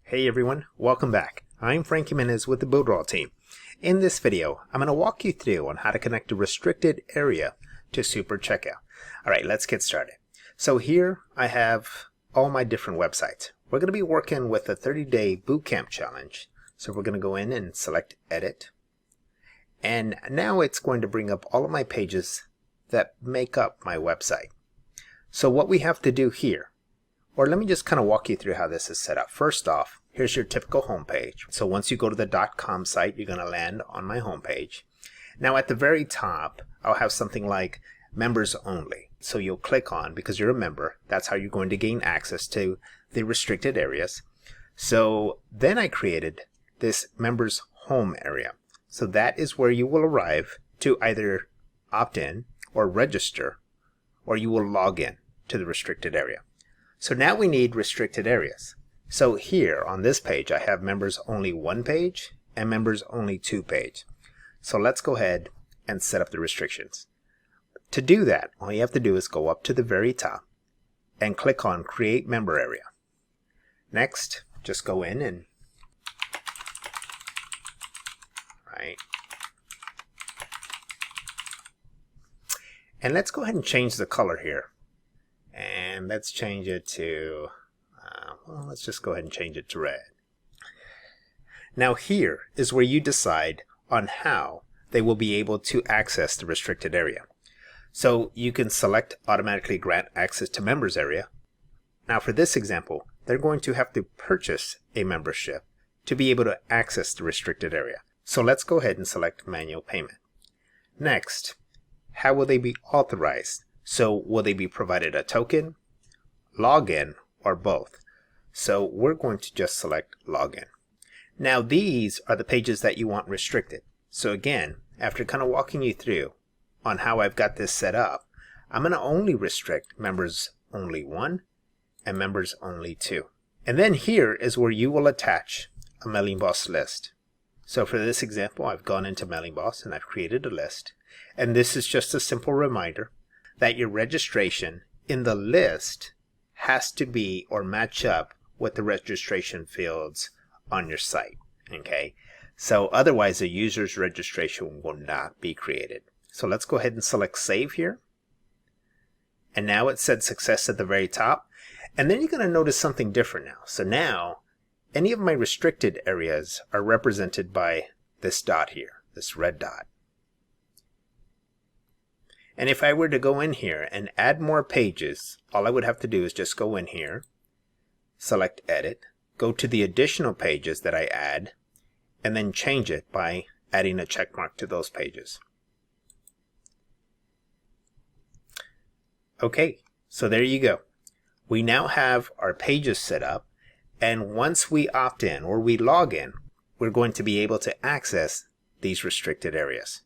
Hey everyone, welcome back. I'm Frank Jimenez with the Builderall team. In this video, I'm going to walk you through on how to connect a restricted area to Supercheckout. Alright, let's get started. So here I have all my different websites. We're going to be working with a 30-day bootcamp challenge. So we're going to go in and select Edit. And now it's going to bring up all of my pages that make up my website. So what we have to do here, or let me just kind of walk you through how this is set up. First off, here's your typical home page. So once you go to the .com site, you're going to land on my home page. Now at the very top, I'll have something like members only. So you'll click on, because you're a member, that's how you're going to gain access to the restricted areas. So then I created this members home area. So that is where you will arrive to either opt in or register, or you will log in to the restricted area. So now we need restricted areas. So here on this page, I have members only 1 page and members only 2 page. So let's go ahead and set up the restrictions. To do that, all you have to do is go up to the very top and click on Create Member Area. Next, just go in and let's go ahead and change the color here. And let's change it to, let's just go ahead and change it to red. Now here is where you decide on how they will be able to access the restricted area. So you can select automatically grant access to members area. Now for this example, they're going to have to purchase a membership to be able to access the restricted area. So let's go ahead and select manual payment. Next, how will they be authorized? So will they be provided a token, login, or both? So we're going to just select login. Now these are the pages that you want restricted. So again, after kind of walking you through on how I've got this set up, I'm going to only restrict members only 1 and members only 2. And then here is where you will attach a Mailing Boss list. So for this example, I've gone into Mailing Boss and I've created a list. And this is just a simple reminder that your registration in the list has to be or match up with the registration fields on your site. Okay, so otherwise a user's registration will not be created. So let's go ahead and select Save here. And now it said success at the very top. And then you're going to notice something different now. So now any of my restricted areas are represented by this dot here, this red dot. And if I were to go in here and add more pages, all I would have to do is just go in here, select Edit, go to the additional pages that I add, and then change it by adding a check mark to those pages. Okay, so there you go. We now have our pages set up, and once we opt in or we log in, we're going to be able to access these restricted areas.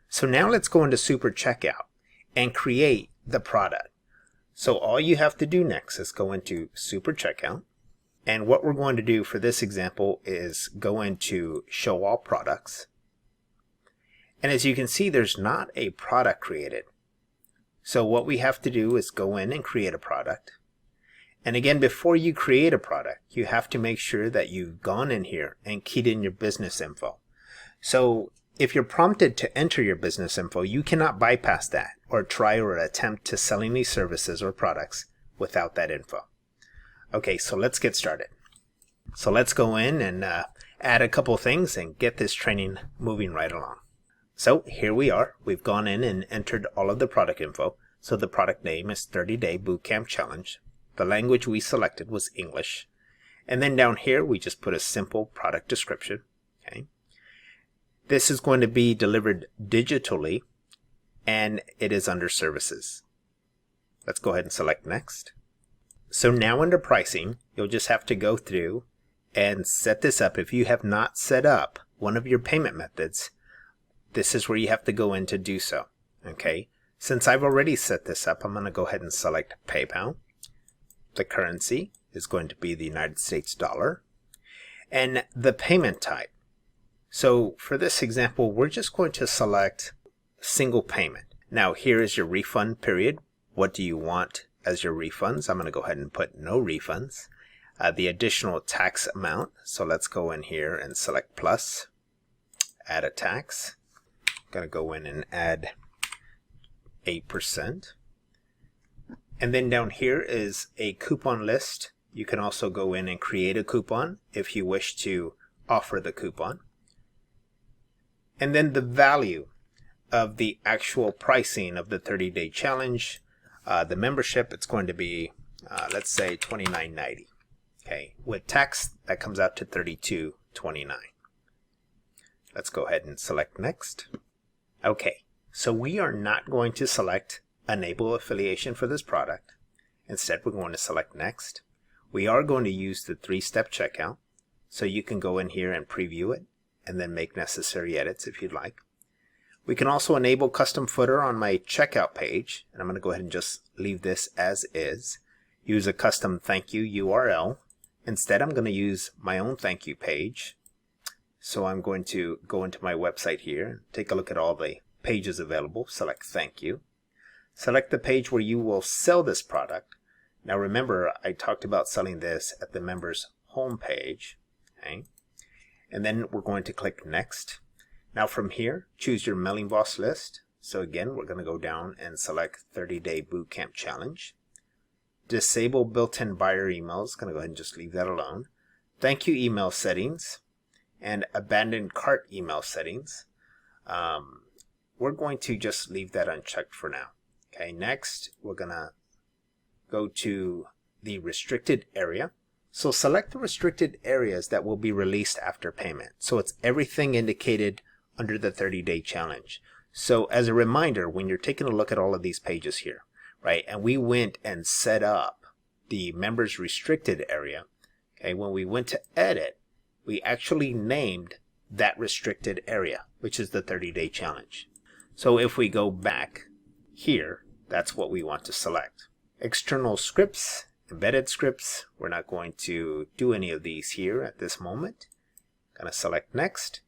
So now let's go into Supercheckout and create the product. So all you have to do next is go into Supercheckout. And what we're going to do for this example is go into Show All Products. And as you can see, there's not a product created. So what we have to do is go in and create a product. And again, before you create a product, you have to make sure that you've gone in here and keyed in your business info. So if you're prompted to enter your business info, you cannot bypass that or try or attempt to sell any services or products without that info. Okay, so let's get started. So let's go in and add a couple things and get this training moving right along. So here we are. We've gone in and entered all of the product info. So the product name is 30-Day Bootcamp Challenge. The language we selected was English. And then down here, we just put a simple product description. Okay. This is going to be delivered digitally, and it is under services. Let's go ahead and select next. So now under pricing, you'll just have to go through and set this up. If you have not set up one of your payment methods, this is where you have to go in to do so. Okay. Since I've already set this up, I'm going to go ahead and select PayPal. The currency is going to be the United States dollar, and the payment type. So for this example, we're just going to select single payment. Now here is your refund period. What do you want as your refunds? I'm going to go ahead and put no refunds. the additional tax amount. So let's go in here and select plus, add a tax. I'm going to go in and add 8%. And then down here is a coupon list. You can also go in and create a coupon if you wish to offer the coupon. And then the value of the actual pricing of the 30-day challenge. The membership, it's going to be, let's say $29.90. Okay, with tax, that comes out to $32.29. Let's go ahead and select next. Okay, so we are not going to select enable affiliation for this product. Instead, we're going to select next. We are going to use the 3-step checkout, so you can go in here and preview it and then make necessary edits if you'd like. We can also enable custom footer on my checkout page, and I'm going to go ahead and just leave this as is. Use a custom thank you URL. Instead, I'm going to use my own thank you page. So I'm going to go into my website here and take a look at all the pages available. Select thank you. Select the page where you will sell this product. Now remember, I talked about selling this at the members home page. Okay? And then we're going to click next. Now from here, choose your mailing boss list. So again, we're going to go down and select 30-day bootcamp challenge. Disable built-in buyer emails. Going to go ahead and just leave that alone. Thank you email settings and abandoned cart email settings. We're going to just leave that unchecked for now. Okay, next we're going to go to the restricted area. So select the restricted areas that will be released after payment. So it's everything indicated under the 30-day challenge. So as a reminder, when you're taking a look at all of these pages here, right, and we went and set up the members restricted area, okay, when we went to edit, we actually named that restricted area, which is the 30-day challenge. So if we go back here, that's what we want to select. External scripts, embedded scripts, we're not going to do any of these here at this moment. Going to select next.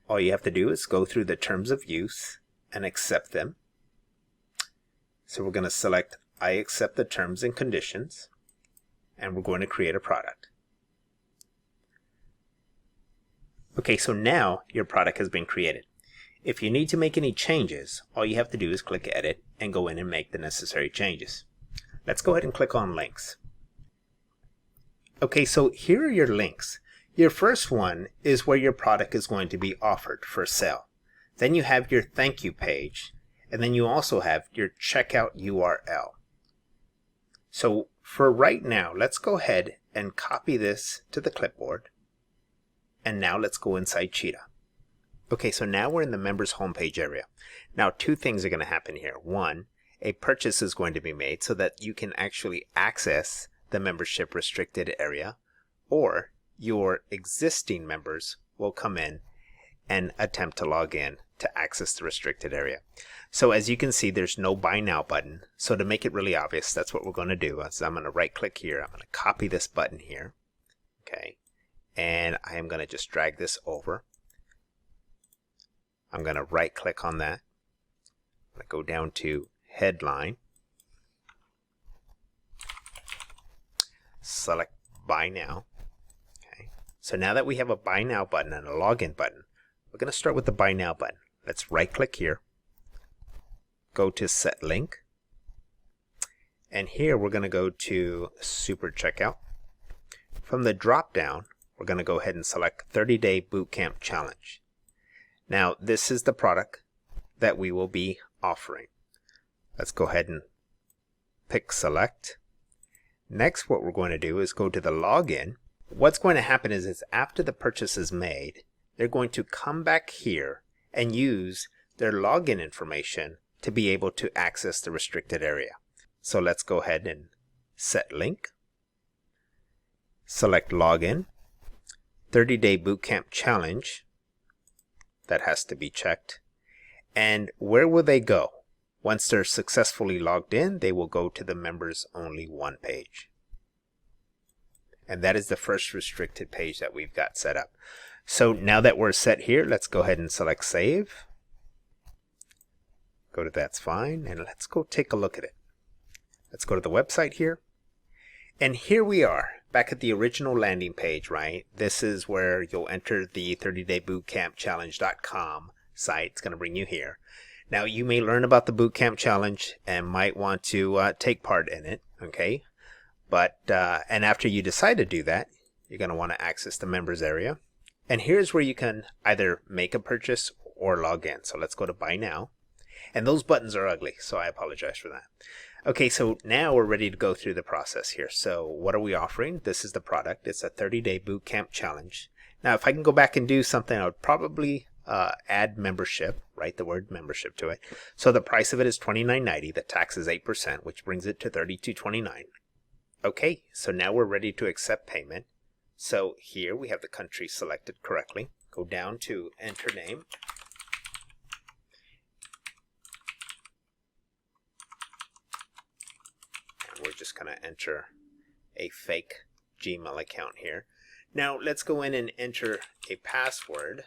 All you have to do is go through the terms of use and accept them. So we're going to select I accept the terms and conditions, and we're going to create a product. Okay, so now your product has been created. If you need to make any changes, all you have to do is click edit and go in and make the necessary changes. Let's go ahead and click on links. Okay, so here are your links. Your first one is where your product is going to be offered for sale. Then you have your thank you page, and then you also have your checkout URL. So for right now, let's go ahead and copy this to the clipboard. And now let's go inside Cheetah. Okay, so now we're in the members homepage area. Now two things are going to happen here. One, a purchase is going to be made so that you can actually access the membership restricted area, or your existing members will come in and attempt to log in to access the restricted area. So as you can see, there's no buy now button. So to make it really obvious, that's what we're going to do. So I'm going to right click here. I'm going to copy this button here. Okay. And I am going to just drag this over. I'm going to right click on that. I'm going to go down to headline. Select buy now. Okay. So now that we have a buy now button and a login button, we're going to start with the buy now button. Let's right click here. Go to set link. And here we're going to go to Supercheckout. From the drop down, we're going to go ahead and select 30-day bootcamp challenge. Now this is the product that we will be offering. Let's go ahead and pick select. Next, what we're going to do is go to the login. What's going to happen is after the purchase is made, they're going to come back here and use their login information to be able to access the restricted area. So let's go ahead and set link. Select login. 30-day bootcamp challenge. That has to be checked. And where will they go? Once they're successfully logged in, they will go to the members only one page. And that is the first restricted page that we've got set up. So now that we're set here, let's go ahead and select save. Go to that's fine, and let's go take a look at it. Let's go to the website here. And here we are back at the original landing page, right? This is where you'll enter the 30daybootcampchallenge.com site. It's going to bring you here. Now, you may learn about the bootcamp challenge and might want to take part in it, okay? But and after you decide to do that, you're going to want to access the members area. And here's where you can either make a purchase or log in. So let's go to Buy Now. And those buttons are ugly, so I apologize for that. Okay, so now we're ready to go through the process here. So what are we offering? This is the product. It's a 30-day bootcamp challenge. Now, if I can go back and do something, I would probably add membership, write the word membership to it. So the price of it is $29.90. The tax is 8%, which brings it to $32.29. Okay, so now we're ready to accept payment. So here we have the country selected correctly. Go down to enter name. And we're just going to enter a fake Gmail account here. Now let's go in and enter a password.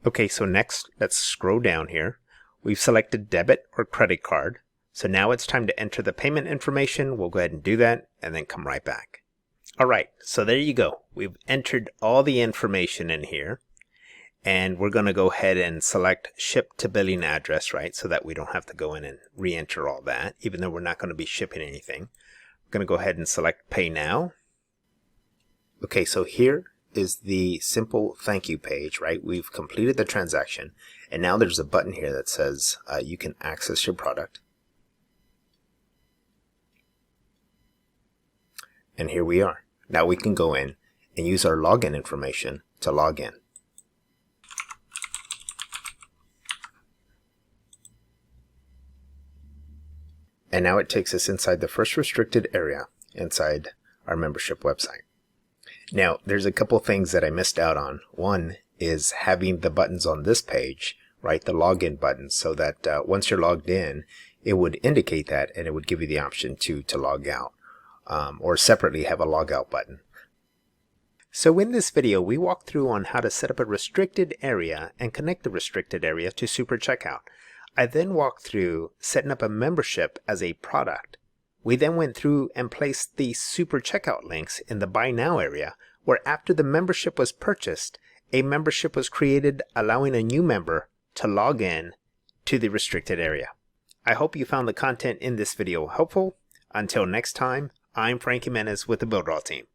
Okay, so next let's scroll down here. We've selected debit or credit card. So now it's time to enter the payment information. We'll go ahead and do that and then come right back. All right, so there you go. We've entered all the information in here. And we're going to go ahead and select ship to billing address, right? So that we don't have to go in and re-enter all that, even though we're not going to be shipping anything. We're going to go ahead and select Pay Now. Okay, so here is the simple thank you page, right? We've completed the transaction. And now there's a button here that says you can access your product. And here we are. Now we can go in and use our login information to log in. And now it takes us inside the first restricted area inside our membership website. Now, there's a couple things that I missed out on. One is having the buttons on this page, right? The login buttons, so that once you're logged in, it would indicate that and it would give you the option to log out. Or separately have a logout button. So in this video, we walked through on how to set up a restricted area and connect the restricted area to Supercheckout. I then walked through setting up a membership as a product. We then went through and placed the Supercheckout links in the Buy Now area, where after the membership was purchased, a membership was created allowing a new member to log in to the restricted area. I hope you found the content in this video helpful. Until next time, I'm Frank Jimenez with the Builderall team.